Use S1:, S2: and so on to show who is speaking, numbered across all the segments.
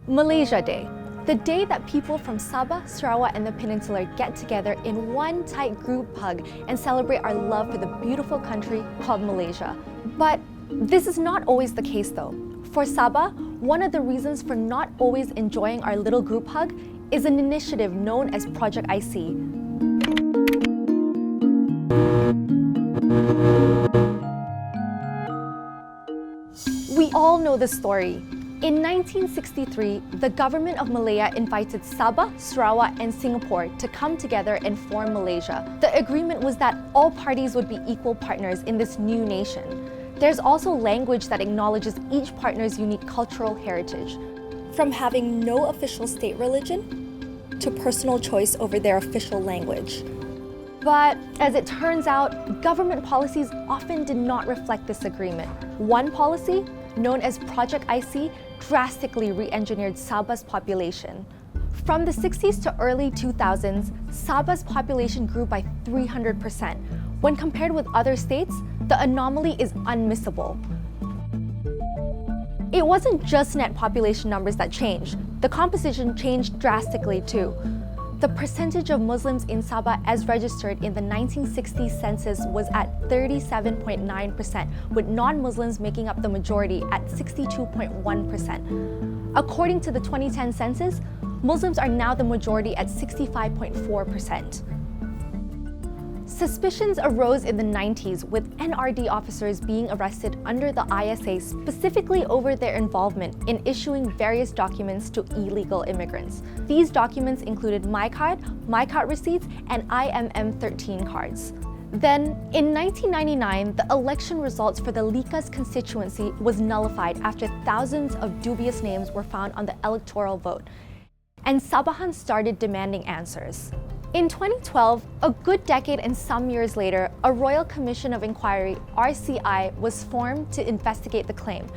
S1: Malaysia Day, the day that people from Sabah, Sarawak, and the Peninsula get together in one tight group hug and celebrate our love for the beautiful country called Malaysia. But this is not always the case though. For Sabah, one of the reasons for not always enjoying our little group hug is an initiative known as Project IC. We all know the story. In 1963, the government of Malaya invited Sabah, Sarawak, and Singapore to come together and form Malaysia. The agreement was that all parties would be equal partners in this new nation. There's also language that acknowledges each partner's unique cultural heritage, from having no official state religion to personal choice over their official language. But as it turns out, government policies often did not reflect this agreement. One policy, known as Project IC, drastically re-engineered Sabah's population. From the 60s to early 2000s, Sabah's population grew by 300%. When compared with other states, the anomaly is unmissable. It wasn't just net population numbers that changed. The composition changed drastically too. The percentage of Muslims in Sabah as registered in the 1960 census was at 37.9%, with non-Muslims making up the majority at 62.1%. According to the 2010 census, Muslims are now the majority at 65.4%. Suspicions arose in the 90s with NRD officers being arrested under the ISA specifically over their involvement in issuing various documents to illegal immigrants. These documents included MyCard, MyCard receipts, and IMM13 cards. Then, in 1999, the election results for the Likas constituency was nullified after thousands of dubious names were found on the electoral vote, and Sabahans started demanding answers. In 2012, a good decade and some years later, a Royal Commission of Inquiry, RCI, was formed to investigate the claim.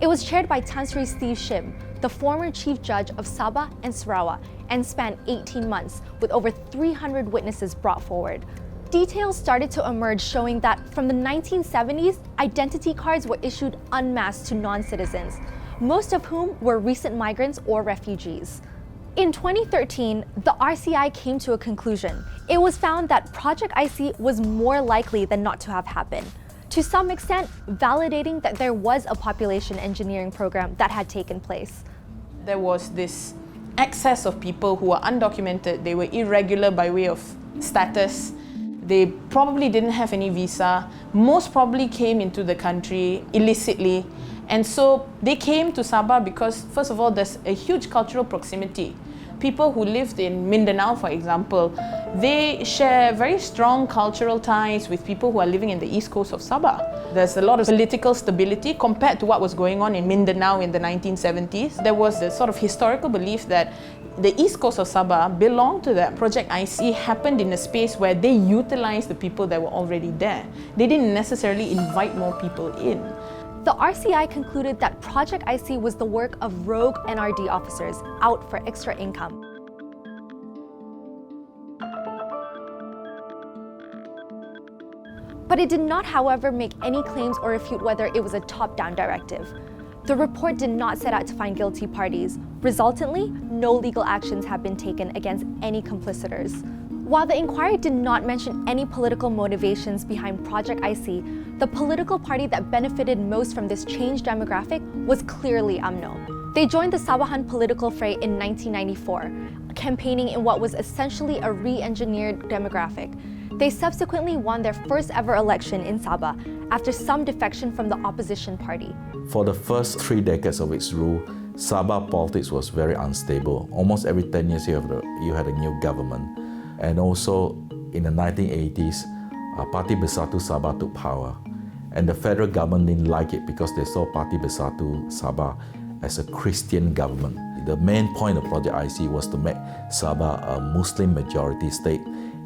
S1: It was chaired by Tan Sri Steve Shim, the former Chief Judge of Sabah and Sarawak, and spanned 18 months, with over 300 witnesses brought forward. Details started to emerge showing that from the 1970s, identity cards were issued en masse to non-citizens, most of whom were recent migrants or refugees. In 2013, the RCI came to a conclusion. It was found that Project IC was more likely than not to have happened, to some extent validating that there was a population engineering program that had taken place.
S2: There was this excess of people who were undocumented. They were irregular by way of status. They probably didn't have any visa. Most probably came into the country illicitly. And so they came to Sabah because, first of all, there's a huge cultural proximity. People who lived in Mindanao, for example, they share very strong cultural ties with people who are living in the east coast of Sabah. There's a lot of political stability compared to what was going on in Mindanao in the 1970s. There was a sort of historical belief that the east coast of Sabah belonged to that. Project IC happened in a space where they utilized the people that were already there. They didn't necessarily invite more people in.
S1: The RCI concluded that Project IC was the work of rogue NRD officers out for extra income. But it did not, however, make any claims or refute whether it was a top-down directive. The report did not set out to find guilty parties. Resultantly, no legal actions have been taken against any complicitors. While the inquiry did not mention any political motivations behind Project IC, the political party that benefited most from this changed demographic was clearly UMNO. They joined the Sabahan political fray in 1994, campaigning in what was essentially a re-engineered demographic. They subsequently won their first ever election in Sabah after some defection from the opposition party.
S3: For the first 3 decades of its rule, Sabah politics was very unstable. Almost every 10 years you had a new government. And also in the 1980s, Parti Bersatu Sabah took power. And the federal government didn't like it because they saw Parti Bersatu Sabah as a Christian government. The main point of Project IC was to make Sabah a Muslim majority state,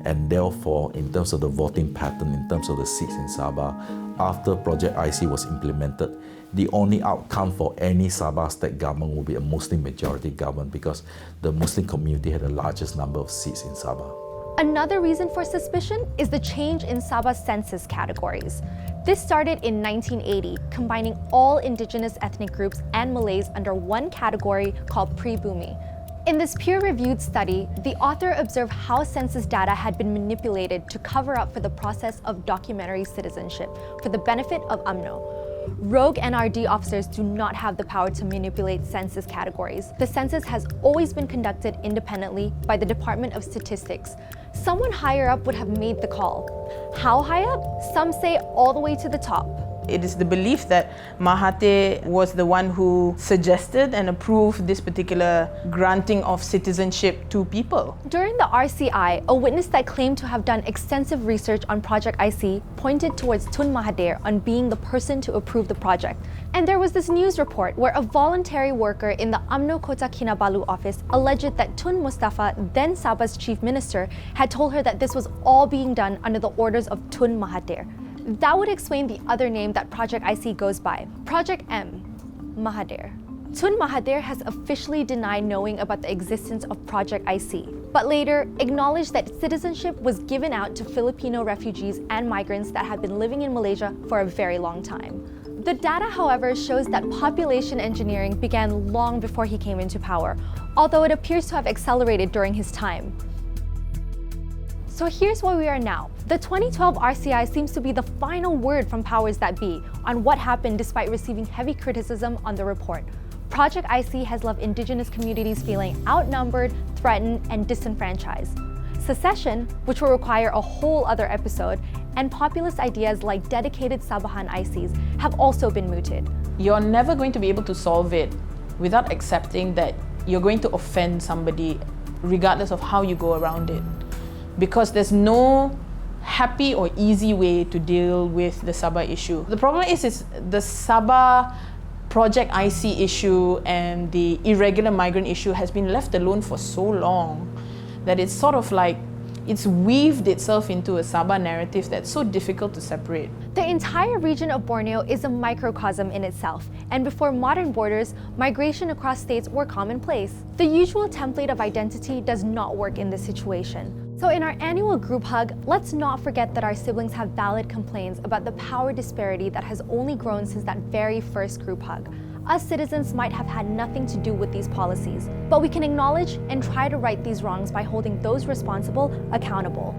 S3: and therefore, in terms of the voting pattern, in terms of the seats in Sabah, after Project IC was implemented, the only outcome for any Sabah state government would be a Muslim majority government because the Muslim community had the largest number of seats in Sabah.
S1: Another reason for suspicion is the change in Sabah's census categories. This started in 1980, combining all indigenous ethnic groups and Malays under one category called Pribumi. In this peer-reviewed study, the author observed how census data had been manipulated to cover up for the process of documentary citizenship for the benefit of UMNO. Rogue NRD officers do not have the power to manipulate census categories. The census has always been conducted independently by the Department of Statistics. Someone higher up would have made the call. How high up? Some say all the way to the top.
S2: It is the belief that Mahathir was the one who suggested and approved this particular granting of citizenship to people.
S1: During the RCI, a witness that claimed to have done extensive research on Project IC pointed towards Tun Mahathir on being the person to approve the project. And there was this news report where a voluntary worker in the UMNO Kota Kinabalu office alleged that Tun Mustafa, then Sabah's chief minister, had told her that this was all being done under the orders of Tun Mahathir. That would explain the other name that Project IC goes by, Project M, Mahathir. Tun Mahathir has officially denied knowing about the existence of Project IC, but later acknowledged that citizenship was given out to Filipino refugees and migrants that had been living in Malaysia for a very long time. The data, however, shows that population engineering began long before he came into power, although it appears to have accelerated during his time. So here's where we are now. The 2012 RCI seems to be the final word from powers that be on what happened despite receiving heavy criticism on the report. Project IC has left indigenous communities feeling outnumbered, threatened, and disenfranchised. Secession, which will require a whole other episode, and populist ideas like dedicated Sabahan ICs have also been mooted.
S2: You're never going to be able to solve it without accepting that you're going to offend somebody regardless of how you go around it. Because there's no happy or easy way to deal with the Sabah issue. The problem is the Sabah Project IC issue and the irregular migrant issue has been left alone for so long that it's sort of like it's weaved itself into a Sabah narrative that's so difficult to separate.
S1: The entire region of Borneo is a microcosm in itself, and before modern borders, migration across states were commonplace. The usual template of identity does not work in this situation. So in our annual group hug, let's not forget that our siblings have valid complaints about the power disparity that has only grown since that very first group hug. Us citizens might have had nothing to do with these policies, but we can acknowledge and try to right these wrongs by holding those responsible accountable.